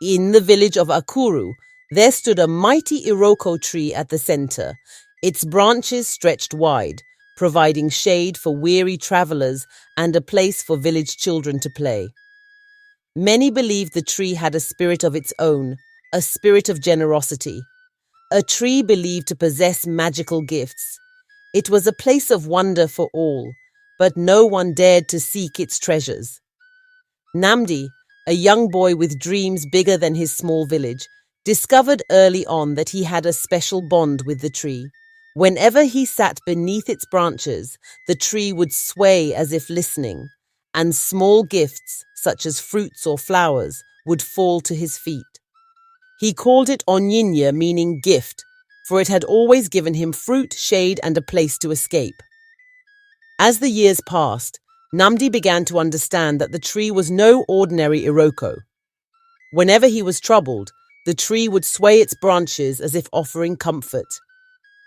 In the village of Akuru, there stood a mighty Iroko tree at the center. Its branches stretched wide, providing shade for weary travelers and a place for village children to play. Many believed the tree had a spirit of its own, a spirit of generosity, a tree believed to possess magical gifts. It was a place of wonder for all, but no one dared to seek its treasures. Namdi, a young boy with dreams bigger than his small village, discovered early on that he had a special bond with the tree. Whenever he sat beneath its branches, the tree would sway as if listening, and small gifts, such as fruits or flowers, would fall to his feet. He called it Onyinye, meaning gift, for it had always given him fruit, shade, and a place to escape. As the years passed, Namdi began to understand that the tree was no ordinary Iroko. Whenever he was troubled, the tree would sway its branches as if offering comfort.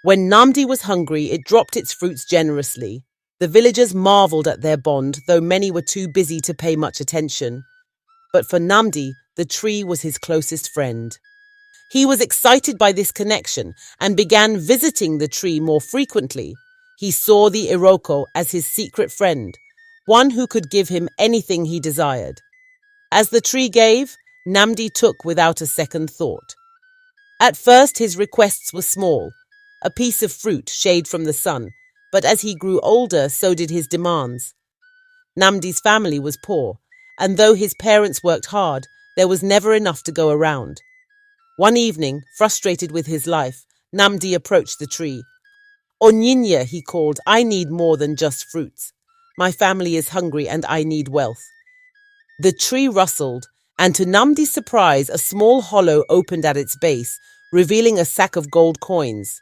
When Namdi was hungry, it dropped its fruits generously. The villagers marveled at their bond, though many were too busy to pay much attention. But for Namdi, the tree was his closest friend. He was excited by this connection and began visiting the tree more frequently. He saw the Iroko as his secret friend, one who could give him anything he desired. As the tree gave, Namdi took without a second thought. At first his requests were small, a piece of fruit, shade from the sun, but as he grew older, so did his demands. Namdi's family was poor, and though his parents worked hard, there was never enough to go around. One evening, frustrated with his life, Namdi approached the tree. Onyinye, he called, I need more than just fruits. My family is hungry and I need wealth. The tree rustled, and to Namdi's surprise, a small hollow opened at its base, revealing a sack of gold coins.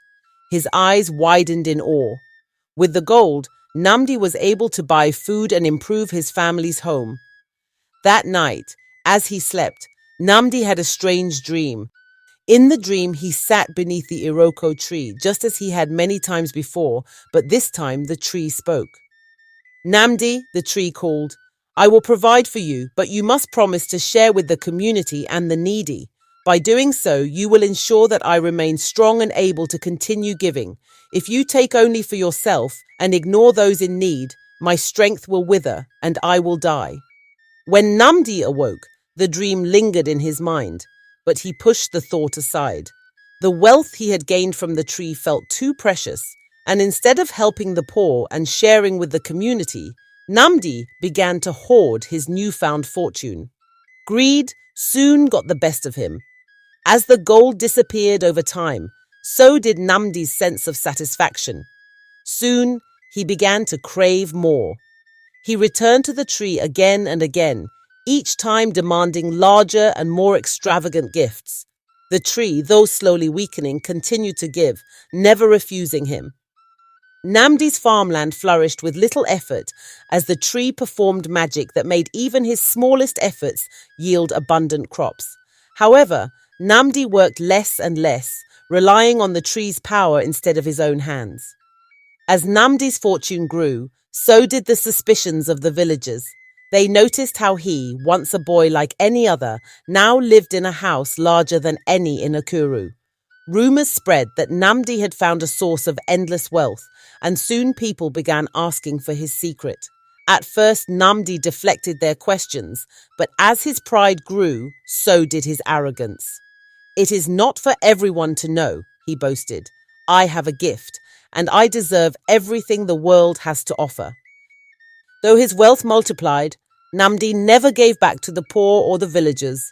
His eyes widened in awe. With the gold, Namdi was able to buy food and improve his family's home. That night, as he slept, Namdi had a strange dream. In the dream, he sat beneath the Iroko tree, just as he had many times before, but this time the tree spoke. Namdi, the tree called, I will provide for you, but you must promise to share with the community and the needy. By doing so, you will ensure that I remain strong and able to continue giving. If you take only for yourself and ignore those in need, my strength will wither and I will die. When Namdi awoke, the dream lingered in his mind, but he pushed the thought aside. The wealth he had gained from the tree felt too precious, and instead of helping the poor and sharing with the community, Namdi began to hoard his newfound fortune. Greed soon got the best of him. As the gold disappeared over time, so did Namdi's sense of satisfaction. Soon, he began to crave more. He returned to the tree again and again, each time demanding larger and more extravagant gifts. The tree, though slowly weakening, continued to give, never refusing him. Namdi's farmland flourished with little effort as the tree performed magic that made even his smallest efforts yield abundant crops. However, Namdi worked less and less, relying on the tree's power instead of his own hands. As Namdi's fortune grew, so did the suspicions of the villagers. They noticed how he, once a boy like any other, now lived in a house larger than any in Akuru. Rumors spread that Namdi had found a source of endless wealth, and soon people began asking for his secret. At first, Namdi deflected their questions, but as his pride grew, so did his arrogance. It is not for everyone to know, he boasted. I have a gift, and I deserve everything the world has to offer. Though his wealth multiplied, Namdi never gave back to the poor or the villagers.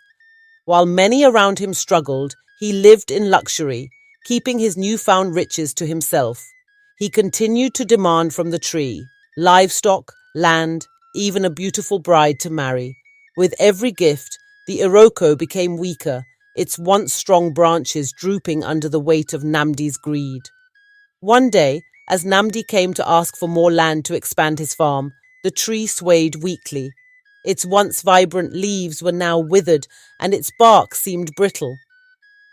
While many around him struggled, he lived in luxury, keeping his newfound riches to himself. He continued to demand from the tree livestock, land, even a beautiful bride to marry. With every gift, the Iroko became weaker, its once strong branches drooping under the weight of Namdi's greed. One day, as Namdi came to ask for more land to expand his farm, the tree swayed weakly. Its once vibrant leaves were now withered, and its bark seemed brittle.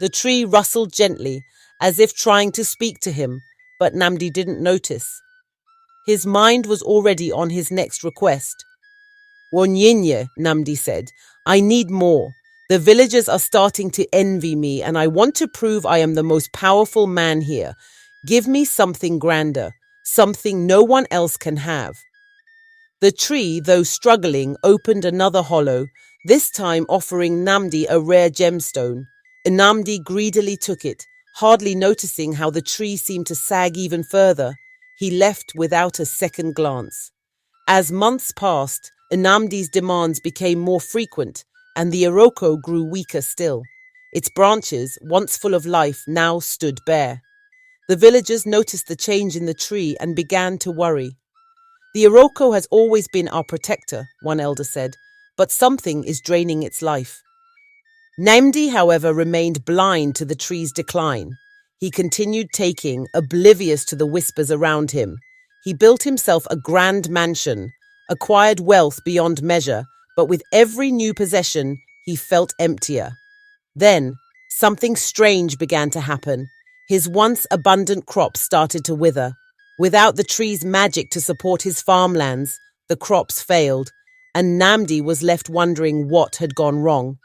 The tree rustled gently, as if trying to speak to him, but Namdi didn't notice. His mind was already on his next request. Wonyinye, Namdi said, I need more. The villagers are starting to envy me, and I want to prove I am the most powerful man here. Give me something grander, something no one else can have. The tree, though struggling, opened another hollow, this time offering Namdi a rare gemstone. Namdi greedily took it, hardly noticing how the tree seemed to sag even further. He left without a second glance. As months passed, Namdi's demands became more frequent, and the Iroko grew weaker still. Its branches, once full of life, now stood bare. The villagers noticed the change in the tree and began to worry. The Iroko has always been our protector, one elder said, but something is draining its life. Namdi, however, remained blind to the tree's decline. He continued taking, oblivious to the whispers around him. He built himself a grand mansion, acquired wealth beyond measure, but with every new possession, he felt emptier. Then, something strange began to happen. His once abundant crops started to wither. Without the tree's magic to support his farmlands, the crops failed, and Namdi was left wondering what had gone wrong.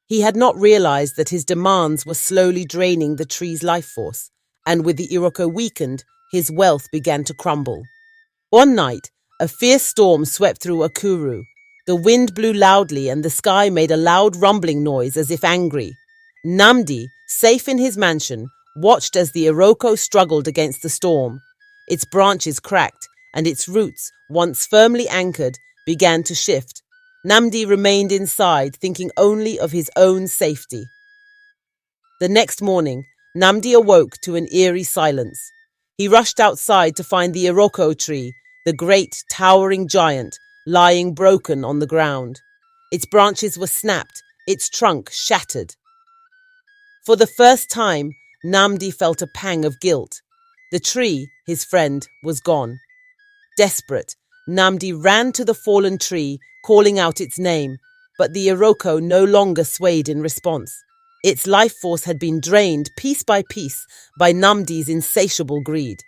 He had not realized that his demands were slowly draining the tree's life force, and with the Iroko weakened, his wealth began to crumble. One night, a fierce storm swept through Akuru. The wind blew loudly and the sky made a loud rumbling noise as if angry. Namdi, safe in his mansion, watched as the Iroko struggled against the storm. Its branches cracked, and its roots, once firmly anchored, began to shift. Namdi remained inside, thinking only of his own safety. The next morning, Namdi awoke to an eerie silence. He rushed outside to find the Iroko tree, the great, towering giant, lying broken on the ground. Its branches were snapped, its trunk shattered. For the first time, Namdi felt a pang of guilt. The tree, his friend, was gone. Desperate, Namdi ran to the fallen tree, calling out its name, but the Iroko no longer swayed in response. Its life force had been drained piece by piece by Namdi's insatiable greed.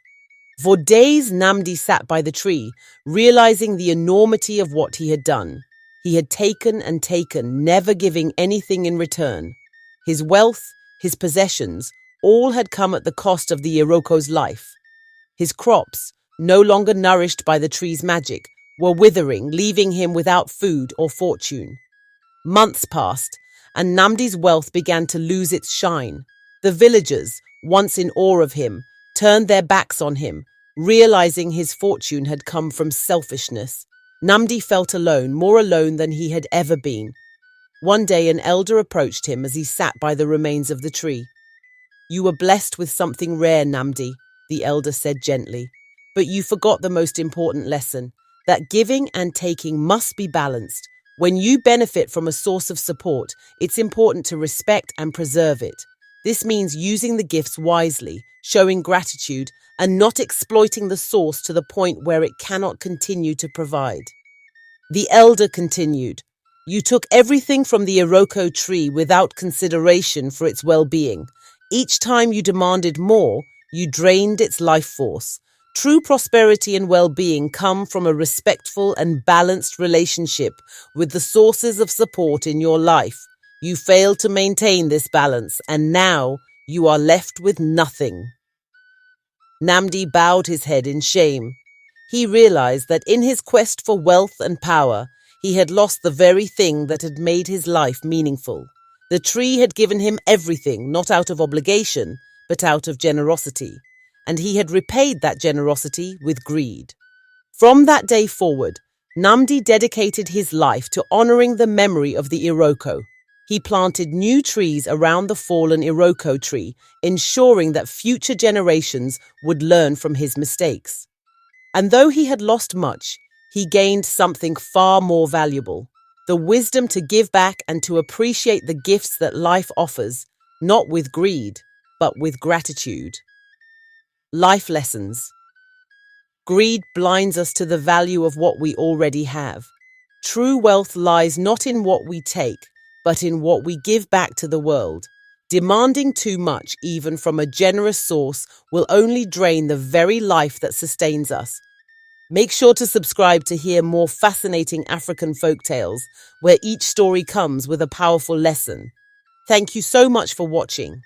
For days, Namdi sat by the tree, realizing the enormity of what he had done. He had taken and taken, never giving anything in return. His wealth, his possessions, all had come at the cost of the Iroko's life. His crops, no longer nourished by the tree's magic, were withering, leaving him without food or fortune. Months passed, and Namdi's wealth began to lose its shine. The villagers, once in awe of him, turned their backs on him, realizing his fortune had come from selfishness. Namdi felt alone, more alone than he had ever been. One day an elder approached him as he sat by the remains of the tree. "You were blessed with something rare, Namdi," the elder said gently, "but you forgot the most important lesson, that giving and taking must be balanced. When you benefit from a source of support, it's important to respect and preserve it. This means using the gifts wisely, showing gratitude, and not exploiting the source to the point where it cannot continue to provide." The elder continued, "You took everything from the Iroko tree without consideration for its well-being. Each time you demanded more, you drained its life force. True prosperity and well-being come from a respectful and balanced relationship with the sources of support in your life. You failed to maintain this balance, and now you are left with nothing." Namdi bowed his head in shame. He realized that in his quest for wealth and power, he had lost the very thing that had made his life meaningful. The tree had given him everything, not out of obligation, but out of generosity, and he had repaid that generosity with greed. From that day forward, Namdi dedicated his life to honoring the memory of the Iroko. He planted new trees around the fallen Iroko tree, ensuring that future generations would learn from his mistakes. And though he had lost much, he gained something far more valuable: the wisdom to give back and to appreciate the gifts that life offers, not with greed, but with gratitude. Life lessons. Greed blinds us to the value of what we already have. True wealth lies not in what we take, but in what we give back to the world. Demanding too much, even from a generous source, will only drain the very life that sustains us. Make sure to subscribe to hear more fascinating African folk tales, where each story comes with a powerful lesson. Thank you so much for watching.